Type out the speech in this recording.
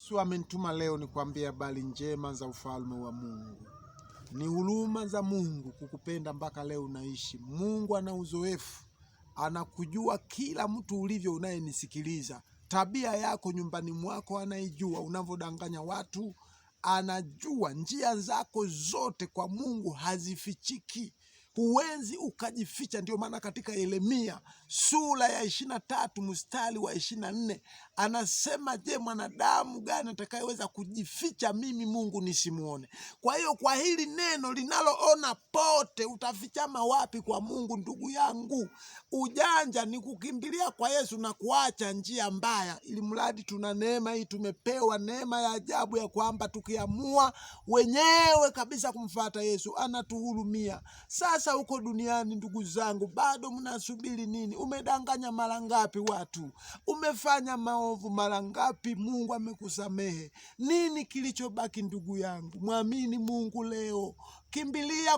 Yesu amenituma leo nikwambie habari njema za ufalme wa Mungu. Ni huruma za Mungu kukupenda mpaka leo unaishi. Mungu ana uzoefu, anakujua kila mtu ulivyo unayenisikiliza. Tabia yako nyumbani mwako anaijua, unavyodanganya watu anajua. Njia zako zote kwa Mungu hazifichiki. Huwezi ukajificha. Ndio maana katika Yeremia sura ya 23 mstari wa 24 anasema, je, mwanadamu gani atakayeweza kujificha mimi Mungu nisimuone? Kwa hiyo kwa hili neno linaloona pote, utafichama wapi kwa Mungu? Ndugu yangu, ujanja ni kukimbilia kwa Yesu na kuacha njia mbaya, ili mradi tuna neema hii. Tumepewa neema ya ajabu ya kwamba tukiamua wenyewe kabisa kumfuata Yesu anatuhurumia. Sasa huko duniani, ndugu zangu, bado mnasubiri nini? Umedanganya mara ngapi watu? Umefanya maovu mara ngapi? Mungu amekusamehe. Nini kilichobaki ndugu yangu? Mwamini Mungu leo. Kimbilia